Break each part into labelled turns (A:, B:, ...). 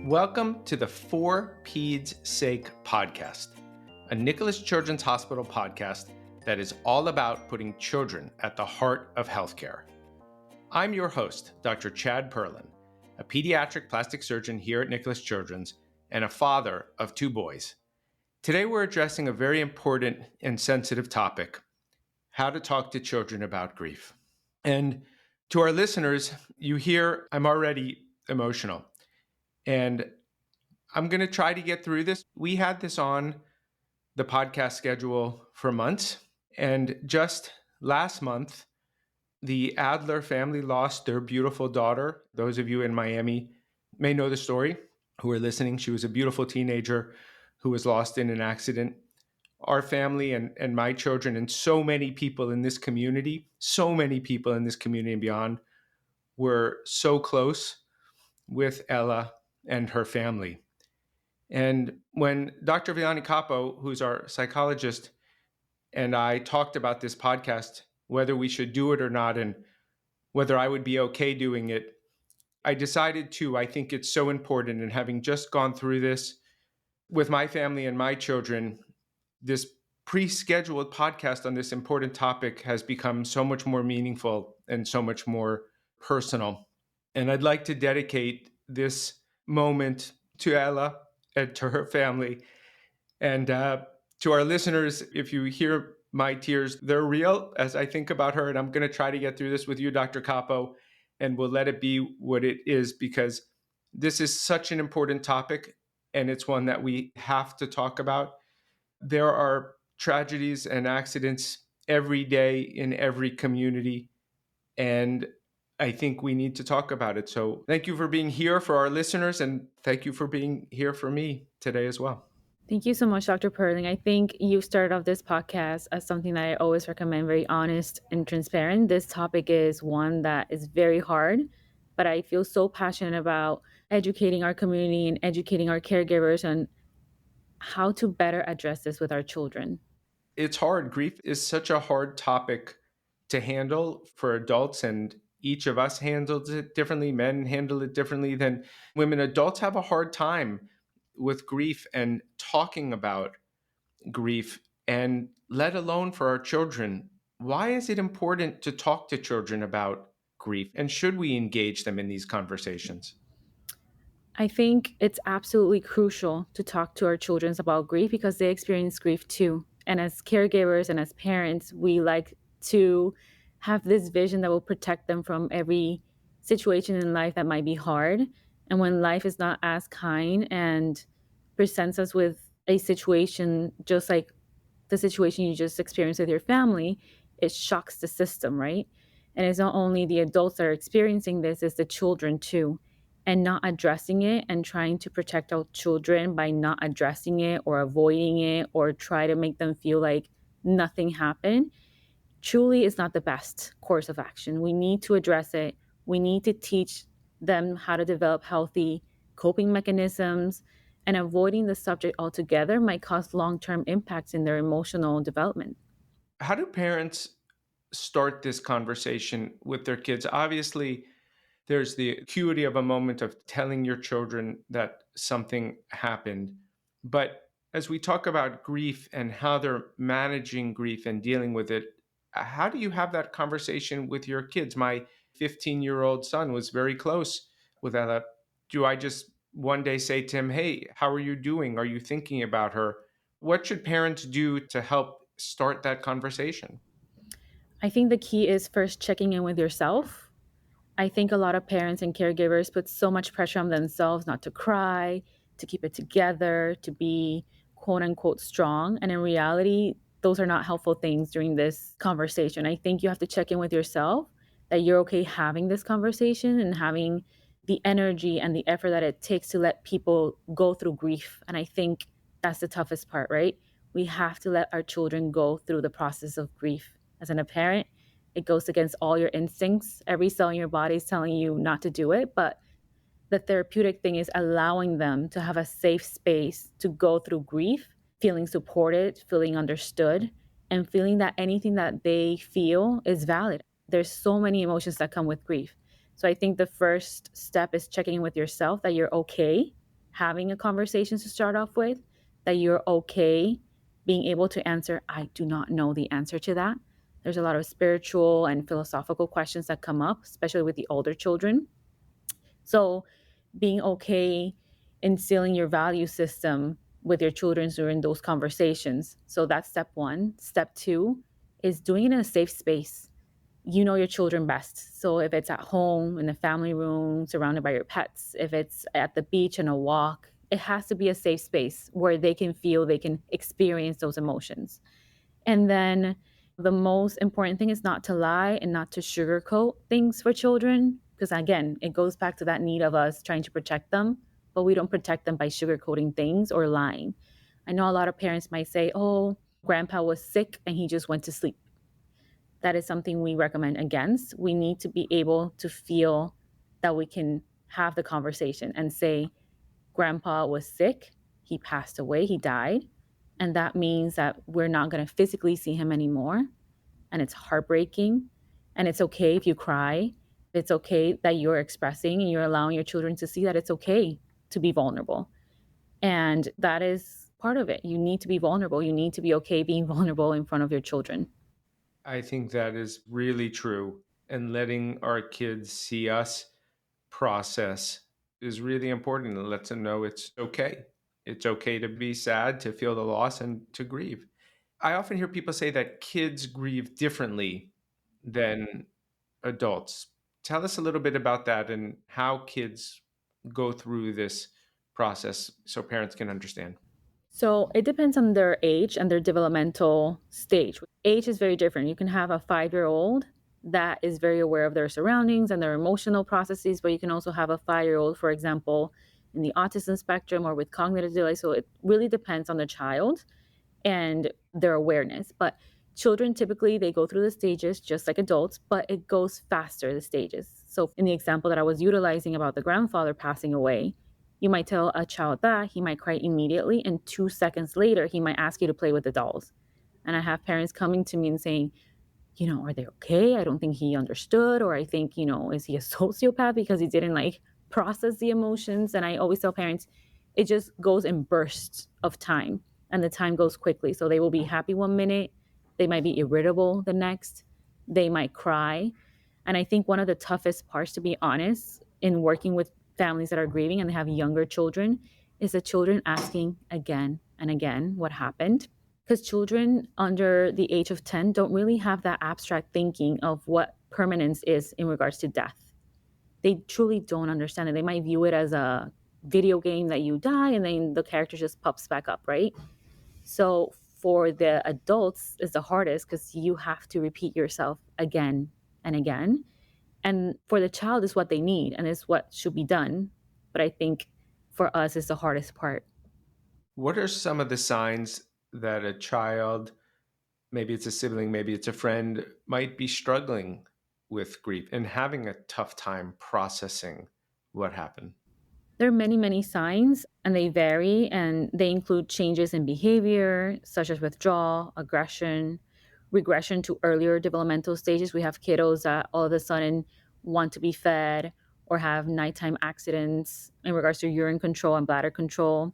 A: Welcome to the For Peds' Sake podcast, a Nicholas Children's Hospital podcast that is all about putting children at the heart of healthcare. I'm your host, Dr. Chad Perling, a pediatric plastic surgeon here at Nicholas Children's and a father of 2 boys. Today we're addressing a very important and sensitive topic: how to talk to children about grief. And to our listeners, you hear I'm already emotional. And I'm going to try to get through this. We had this on the podcast schedule for months. And just last month, the Adler family lost their beautiful daughter. Those of you in Miami may know the story who are listening. She was a beautiful teenager who was lost in an accident. Our family and my children and so many people in this community and beyond were so close with Ella and her family. And when Dr. Villani-Capo, who's our psychologist, and I talked about this podcast, whether we should do it or not, and whether I would be okay doing it, I decided to. I think it's so important. And having just gone through this with my family and my children, this pre-scheduled podcast on this important topic has become so much more meaningful and so much more personal. And I'd like to dedicate this moment to Ella and to her family. And to our listeners, if you hear my tears, they're real as I think about her. And I'm going to try to get through this with you, Dr. Capo, and we'll let it be what it is, because this is such an important topic and it's one that we have to talk about. There are tragedies and accidents every day in every community, and I think we need to talk about it. So thank you for being here for our listeners, and thank you for being here for me today as well.
B: Thank you so much, Dr. Perling. I think you started off this podcast as something that I always recommend, very honest and transparent. This topic is one that is very hard, but I feel so passionate about educating our community and educating our caregivers on how to better address this with our children.
A: It's hard. Grief is such a hard topic to handle for adults, and each of us handles it differently. Men handle it differently than women. Adults have a hard time with grief and talking about grief, and let alone for our children. Why is it important to talk to children about grief? And should we engage them in these conversations?
B: I think it's absolutely crucial to talk to our children about grief because they experience grief too. And as caregivers and as parents, we like to have this vision that will protect them from every situation in life that might be hard. And when life is not as kind and presents us with a situation just like the situation you just experienced with your family, it shocks the system, right? And it's not only the adults that are experiencing this, it's the children too. And not addressing it and trying to protect our children by not addressing it or avoiding it or try to make them feel like nothing happened truly is not the best course of action. We need to address it. We need to teach them how to develop healthy coping mechanisms, and avoiding the subject altogether might cause long-term impacts in their emotional development.
A: How do parents start this conversation with their kids? Obviously, there's the acuity of a moment of telling your children that something happened. But as we talk about grief and how they're managing grief and dealing with it, how do you have that conversation with your kids? My 15-year-old son was very close with that. Do I just one day say to him, hey, how are you doing? Are you thinking about her? What should parents do to help start that conversation?
B: I think the key is first checking in with yourself. I think a lot of parents and caregivers put so much pressure on themselves not to cry, to keep it together, to be quote unquote strong. And in reality, those are not helpful things during this conversation. I think you have to check in with yourself that you're okay having this conversation and having the energy and the effort that it takes to let people go through grief. And I think that's the toughest part, right? We have to let our children go through the process of grief. As a parent, it goes against all your instincts. Every cell in your body is telling you not to do it. But the therapeutic thing is allowing them to have a safe space to go through grief, feeling supported, feeling understood, and feeling that anything that they feel is valid. There's so many emotions that come with grief. So I think the first step is checking in with yourself that you're okay having a conversation to start off with, that you're okay being able to answer, I do not know the answer to that. There's a lot of spiritual and philosophical questions that come up, especially with the older children. So being okay instilling your value system with your children during those conversations. So that's step one. Step two is doing it in a safe space. You know your children best. So if it's at home, in the family room, surrounded by your pets, if it's at the beach on a walk, it has to be a safe space where they can feel, they can experience those emotions. And then the most important thing is not to lie and not to sugarcoat things for children. Because again, it goes back to that need of us trying to protect them, but we don't protect them by sugarcoating things or lying. I know a lot of parents might say, oh, grandpa was sick and he just went to sleep. That is something we recommend against. We need to be able to feel that we can have the conversation and say, grandpa was sick, he passed away, he died. And that means that we're not going to physically see him anymore. And it's heartbreaking. And it's okay if you cry. It's okay that you're expressing and you're allowing your children to see that it's okay to be vulnerable. And that is part of it. You need to be vulnerable. You need to be okay being vulnerable in front of your children.
A: I think that is really true. And letting our kids see us process is really important. It lets them know it's okay. It's okay to be sad, to feel the loss, and to grieve. I often hear people say that kids grieve differently than adults. Tell us a little bit about that and how kids go through this process so parents can understand.
B: So it depends on their age and their developmental stage. Age is very different. You can have a 5-year-old that is very aware of their surroundings and their emotional processes, but you can also have a 5-year-old, for example, in the autism spectrum or with cognitive delay. So it really depends on the child and their awareness. But children typically they go through the stages just like adults, but it goes faster, the stages. So in the example that I was utilizing about the grandfather passing away, you might tell a child that he might cry immediately, and 2 seconds later he might ask you to play with the dolls. And I have parents coming to me and saying, are they okay? I don't think he understood, or I think, is he a sociopath because he didn't like process the emotions? And I always tell parents, it just goes in bursts of time and the time goes quickly. So they will be happy 1 minute, they might be irritable the next, they might cry. And I think one of the toughest parts, to be honest, in working with families that are grieving and they have younger children is the children asking again and again what happened, because children under the age of 10 don't really have that abstract thinking of what permanence is in regards to death. They truly don't understand it. They might view it as a video game that you die and then the character just pops back up, right? So for the adults, it's the hardest because you have to repeat yourself again and again. And for the child, is what they need and is what should be done. But I think for us, it's the hardest part.
A: What are some of the signs that a child, maybe it's a sibling, maybe it's a friend, might be struggling with grief and having a tough time processing what happened?
B: There are many, many signs, and they vary, and they include changes in behavior, such as withdrawal, aggression, regression to earlier developmental stages. We have kiddos that all of a sudden want to be fed or have nighttime accidents in regards to urine control and bladder control.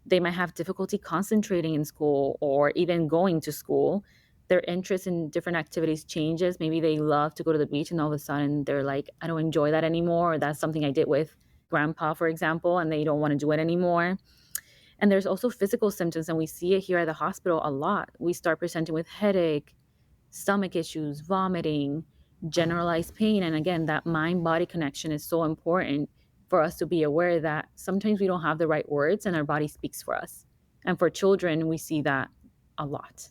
B: They might have difficulty concentrating in school or even going to school. Their interest in different activities changes. Maybe they love to go to the beach and all of a sudden they're like, I don't enjoy that anymore. Or that's something I did with grandpa, for example, and they don't want to do it anymore. And there's also physical symptoms, and we see it here at the hospital a lot. We start presenting with headache, stomach issues, vomiting, generalized pain. And again, that mind body connection is so important for us to be aware that sometimes we don't have the right words and our body speaks for us. And for children, we see that a lot.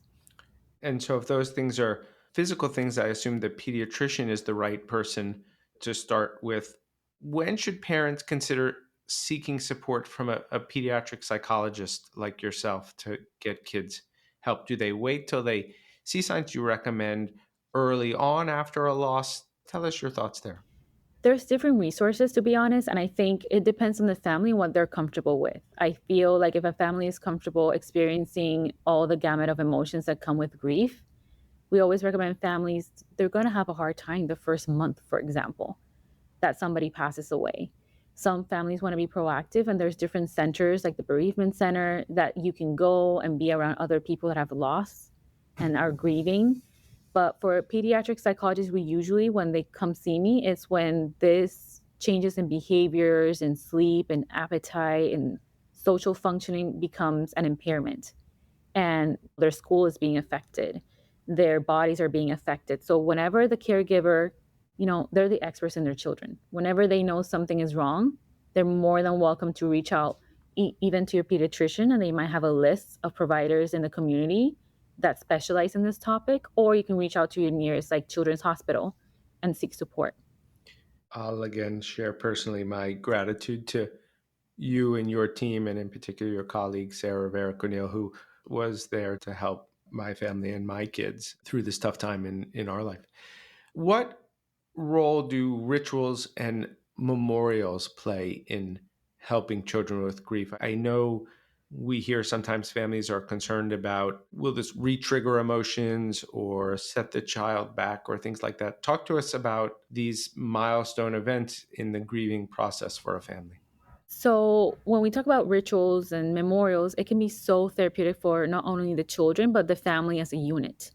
A: And so, if those things are physical things, I assume the pediatrician is the right person to start with. When should parents consider seeking support from a pediatric psychologist like yourself to get kids help? Do they wait till they see signs? You recommend early on after a loss? Tell us your thoughts there.
B: There's different resources, to be honest, and I think it depends on the family and what they're comfortable with. I feel like if a family is comfortable experiencing all the gamut of emotions that come with grief, we always recommend families, they're going to have a hard time the first month, for example. that somebody passes away. Some families want to be proactive, and there's different centers like the bereavement center that you can go and be around other people that have lost and are grieving. But for pediatric psychologists, we usually, when they come see me, it's when this changes in behaviors and sleep and appetite and social functioning becomes an impairment, and their school is being affected, their bodies are being affected. So whenever the caregiver, they're the experts in their children. Whenever they know something is wrong, they're more than welcome to reach out even to your pediatrician, and they might have a list of providers in the community that specialize in this topic, or you can reach out to your nearest like children's hospital and seek support.
A: I'll again share personally my gratitude to you and your team, and in particular your colleague, Sarah Vera Cornell, who was there to help my family and my kids through this tough time in our life. What role do rituals and memorials play in helping children with grief? I know we hear sometimes families are concerned about, will this re-trigger emotions or set the child back or things like that. Talk to us about these milestone events in the grieving process for a family.
B: So, when we talk about rituals and memorials, it can be so therapeutic for not only the children, but the family as a unit.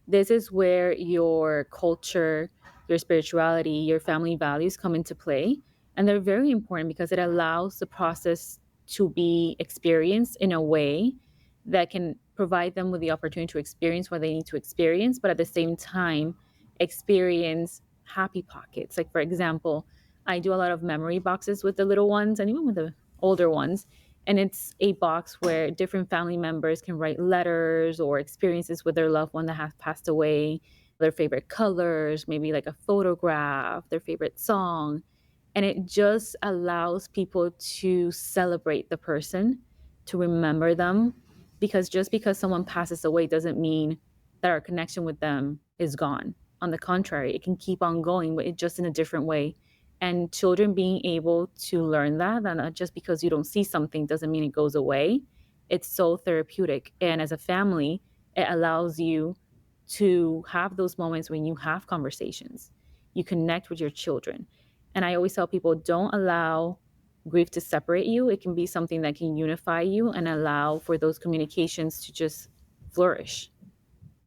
B: This is where your culture, your spirituality, your family values come into play. And they're very important because it allows the process to be experienced in a way that can provide them with the opportunity to experience what they need to experience, but at the same time, experience happy pockets. Like, for example, I do a lot of memory boxes with the little ones and even with the older ones. And it's a box where different family members can write letters or experiences with their loved one that has passed away, their favorite colors, maybe like a photograph, their favorite song. And it just allows people to celebrate the person, to remember them, because just because someone passes away doesn't mean that our connection with them is gone. On the contrary, it can keep on going, but it just in a different way. And children being able to learn that not just because you don't see something doesn't mean it goes away. It's so therapeutic. And as a family, it allows you to have those moments when you have conversations. You connect with your children. And I always tell people, don't allow grief to separate you. It can be something that can unify you and allow for those communications to just flourish.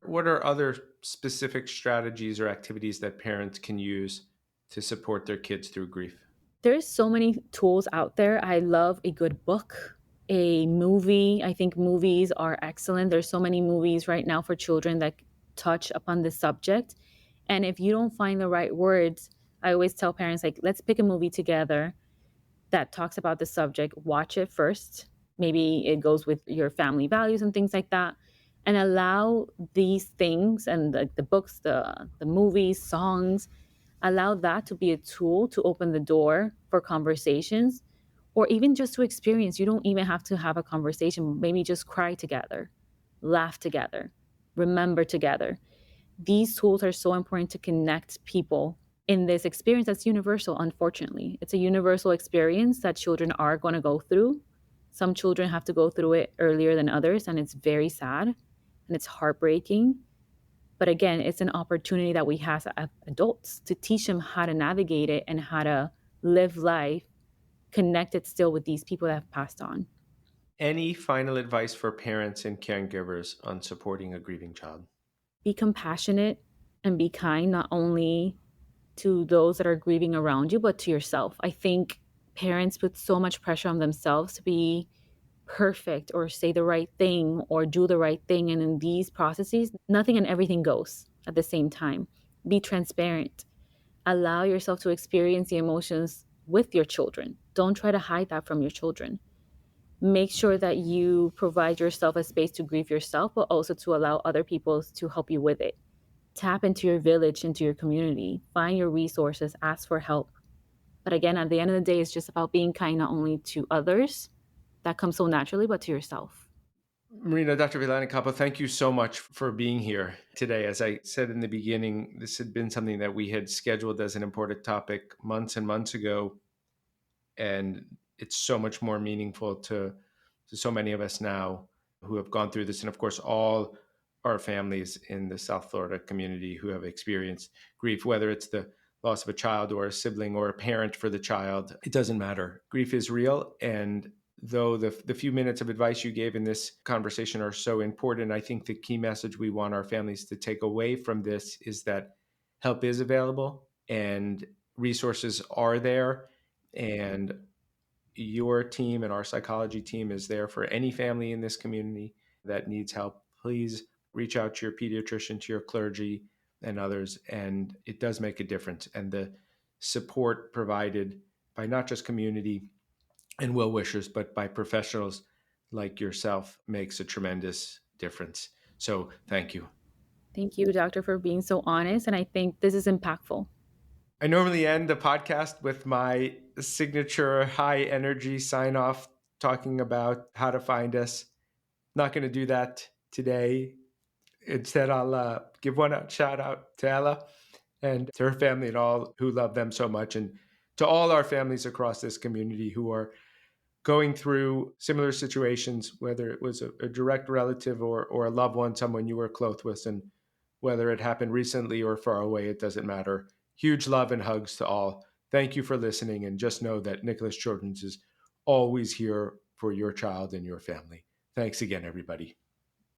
A: What are other specific strategies or activities that parents can use to support there's kids through grief?
B: There's so many tools out there. I love a good book, a movie. I think movies are excellent. There's so many movies right now for children that touch upon this subject. And if you don't find the right words, I always tell parents, like, let's pick a movie together that talks about the subject. Watch it first. Maybe it goes with your family values and things like that. And allow these things and the books, the movies, songs, allow that to be a tool to open the door for conversations or even just to experience. You don't even have to have a conversation. Maybe just cry together, laugh together, remember together. These tools are so important to connect people in this experience that's universal, unfortunately. It's a universal experience that children are going to go through. Some children have to go through it earlier than others, and it's very sad and it's heartbreaking. But again, it's an opportunity that we have as adults to teach them how to navigate it and how to live life connected still with these people that have passed on.
A: Any final advice for parents and caregivers on supporting a grieving child?
B: Be compassionate and be kind, not only to those that are grieving around you, but to yourself. I think parents put so much pressure on themselves to be perfect or say the right thing or do the right thing. And in these processes, nothing and everything goes at the same time. Be transparent. Allow yourself to experience the emotions with your children. Don't try to hide that from your children. Make sure that you provide yourself a space to grieve yourself, but also to allow other people to help you with it. Tap into your village, into your community, find your resources, ask for help. But again, at the end of the day, it's just about being kind not only to others, that comes so naturally, but to yourself.
A: Marina, Dr. Villani-Capo, thank you so much for being here today. As I said in the beginning, this had been something that we had scheduled as an important topic months and months ago, and it's so much more meaningful to so many of us now who have gone through this, and of course, all our families in the South Florida community who have experienced grief, whether it's the loss of a child or a sibling or a parent for the child. It doesn't matter. Grief is real. And though the few minutes of advice you gave in this conversation are so important, I think the key message we want our families to take away from this is that help is available and resources are there. And your team and our psychology team is there for any family in this community that needs help. Please reach out to your pediatrician, to your clergy, and others. And it does make a difference. And the support provided by not just community and well wishers, but by professionals like yourself makes a tremendous difference. So thank you.
B: Thank you, doctor, for being so honest. And I think this is impactful.
A: I normally end the podcast with my signature high energy sign off, talking about how to find us. Not going to do that today. Instead, I'll give one shout out to Ella and to her family and all who love them so much, and to all our families across this community who are going through similar situations, whether it was a direct relative or a loved one, someone you were close with, and whether it happened recently or far away, it doesn't matter. Huge love and hugs to all. Thank you for listening, and just know that Nicholas Children's is always here for your child and your family. Thanks again, everybody.